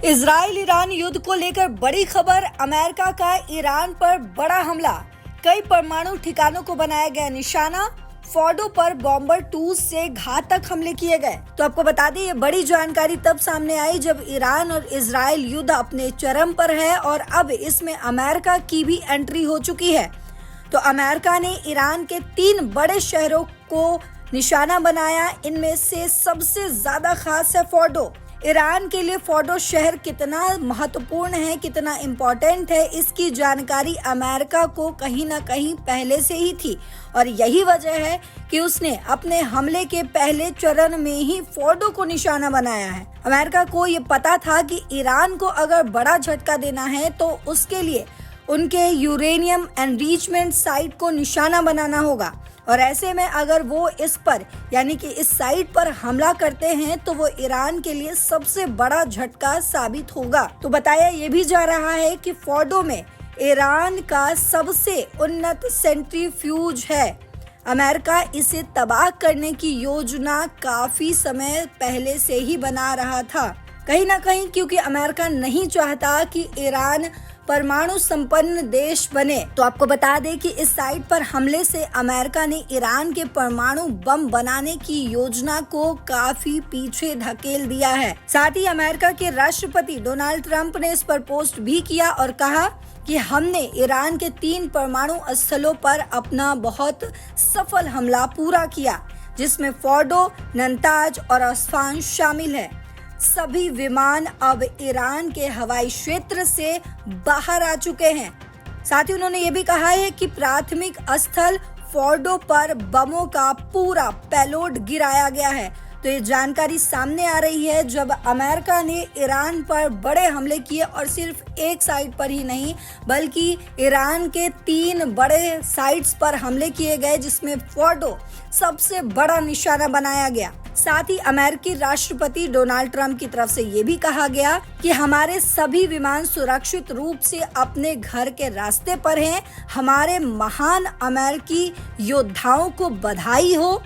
Israel Iran युद्ध को लेकर बड़ी खबर। अमेरिका का ईरान पर बड़ा हमला, कई परमाणु ठिकानों को बनाया गया निशाना, फोर्डो पर बॉम्बर 2 से घातक हमले किए गए। तो आपको बता दें, ये बड़ी जानकारी तब सामने आई जब ईरान और इजराइल युद्ध अपने चरम पर है और अब इसमें अमेरिका की भी एंट्री हो चुकी है। तो अमेरिका ने ईरान के 3 बड़े शहरों को निशाना बनाया। इनमें से सबसे ज्यादा खास है फोर्डो। ईरान के लिए फोर्डो शहर कितना महत्वपूर्ण है, कितना इम्पोर्टेंट है, इसकी जानकारी अमेरिका को कहीं ना कहीं पहले से ही थी और यही वजह है कि उसने अपने हमले के पहले चरण में ही फोर्डो को निशाना बनाया है। अमेरिका को ये पता था कि ईरान को अगर बड़ा झटका देना है तो उसके लिए उनके यूरेनियम एनरिचमेंट साइट को निशाना बनाना होगा और ऐसे में अगर वो इस पर यानी कि इस साइट पर हमला करते हैं तो वो ईरान के लिए सबसे बड़ा झटका साबित होगा। तो बताया ये भी जा रहा है कि फोर्डो में ईरान का सबसे उन्नत सेंट्रीफ्यूज है। अमेरिका इसे तबाह करने की योजना काफी समय पहले से ही बना रहा था, कहीं ना कहीं क्योंकि अमेरिका नहीं चाहता कि ईरान परमाणु संपन्न देश बने। तो आपको बता दें कि इस साइट पर हमले से अमेरिका ने ईरान के परमाणु बम बनाने की योजना को काफी पीछे धकेल दिया है। साथ ही अमेरिका के राष्ट्रपति डोनाल्ड ट्रंप ने इस पर पोस्ट भी किया और कहा कि हमने ईरान के 3 परमाणु स्थलों पर अपना बहुत सफल हमला पूरा किया, जिसमें फोर्डो, नतांज और अस्फान शामिल है। सभी विमान अब ईरान के हवाई क्षेत्र से बाहर आ चुके हैं। साथ ही उन्होंने ये भी कहा है कि प्राथमिक स्थल फोर्डो पर बमों का पूरा पेलोड गिराया गया है। तो ये जानकारी सामने आ रही है जब अमेरिका ने ईरान पर बड़े हमले किए और सिर्फ एक साइट पर ही नहीं बल्कि ईरान के 3 बड़े साइट्स पर हमले किए गए, जिसमें फोर्डो सबसे बड़ा निशाना बनाया गया। साथ ही अमेरिकी राष्ट्रपति डोनाल्ड ट्रंप की तरफ से ये भी कहा गया कि हमारे सभी विमान सुरक्षित रूप से अपने घर के रास्ते पर हैं। हमारे महान अमेरिकी योद्धाओं को बधाई हो।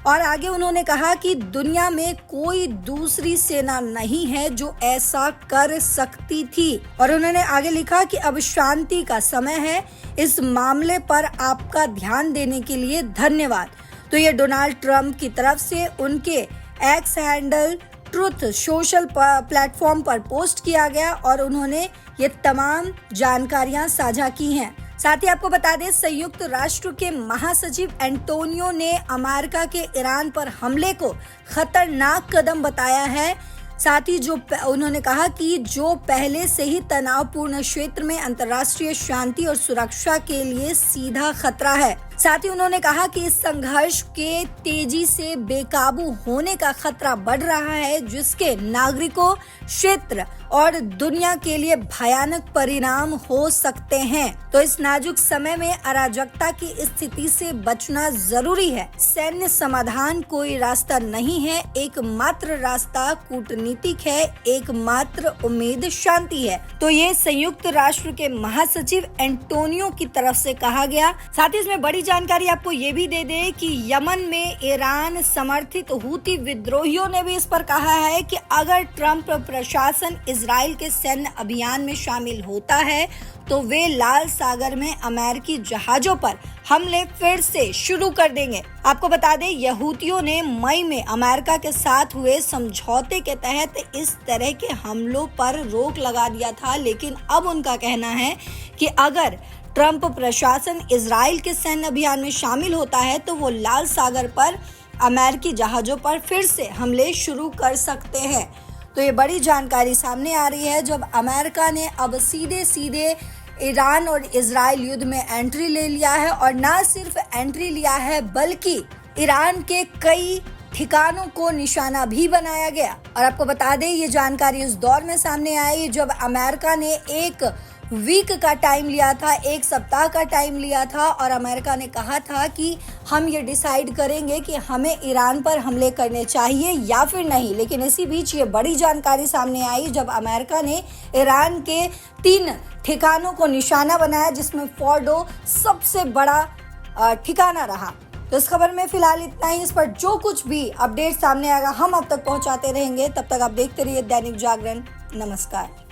और आगे उन्होंने कहा कि दुनिया में कोई दूसरी सेना नहीं है जो ऐसा कर सकती थी। और उन्होंने आगे लिखा कि अब शांति का समय है। इस मामले पर आपका ध्यान देने के लिए धन्यवाद। तो ये डोनाल्ड ट्रंप की तरफ से उनके x handle truth social platform पर पोस्ट किया गया और उन्होंने ये तमाम जानकारियां साझा की हैं। साथ ही आपको बता दें, संयुक्त राष्ट्र के महासचिव एंटोनियो ने अमेरिका के ईरान पर हमले को खतरनाक कदम बताया है। साथ ही उन्होंने कहा कि जो पहले से ही तनावपूर्ण क्षेत्र में अंतर्राष्ट्रीय शांति और सुरक्षा के लिए सीधा खतरा है। साथ ही उन्होंने कहा कि इस संघर्ष के तेजी से बेकाबू होने का खतरा बढ़ रहा है, जिसके नागरिकों, क्षेत्र और दुनिया के लिए भयानक परिणाम हो सकते हैं। तो इस नाजुक समय में अराजकता की स्थिति से बचना जरूरी है। सैन्य समाधान कोई रास्ता नहीं है, एकमात्र रास्ता कूटनीतिक है, एकमात्र उम्मीद शांति है। तो ये संयुक्त राष्ट्र के महासचिव एंटोनियो की तरफ से कहा गया। साथ ही इसमें बड़ी जानकारी आपको ये भी दे दे कि यमन में ईरान समर्थित हूती विद्रोहियों ने भी इस पर कहा है कि अगर ट्रंप प्रशासन इजराइल के सैन्य अभियान में शामिल होता है तो वे लाल सागर में अमेरिकी जहाजों पर हमले फिर से शुरू कर देंगे। आपको बता दें, यहूदियों ने मई में अमेरिका के साथ हुए समझौते के तहत इस तरह के हमलों पर रोक लगा दिया था, लेकिन अब उनका कहना है कि अगर ट्रंप प्रशासन इजराइल के सैन्य अभियान में शामिल होता है तो वो लाल सागर पर अमेरिकी जहाजों पर फिर से हमले शुरू कर सकते हैं। तो ये बड़ी जानकारी सामने आ रही है जब अमेरिका ने अब सीधे ईरान और इजराइल युद्ध में एंट्री ले लिया है और न सिर्फ एंट्री लिया है बल्कि ईरान के कई ठिकानों को निशाना भी बनाया गया। और आपको बता दें, ये जानकारी उस दौर में सामने आई जब अमेरिका ने एक वीक का टाइम लिया था, 1 सप्ताह का टाइम लिया था और अमेरिका ने कहा था कि हम ये डिसाइड करेंगे कि हमें ईरान पर हमले करने चाहिए या फिर नहीं। लेकिन इसी बीच ये बड़ी जानकारी सामने आई जब अमेरिका ने ईरान के 3 ठिकानों को निशाना बनाया, जिसमें फोर्डो सबसे बड़ा ठिकाना रहा। तो इस खबर में फिलहाल इतना ही। इस पर जो कुछ भी अपडेट सामने आएगा हम अब तक पहुंचाते रहेंगे। तब तक आप देखते रहिए दैनिक जागरण। नमस्कार।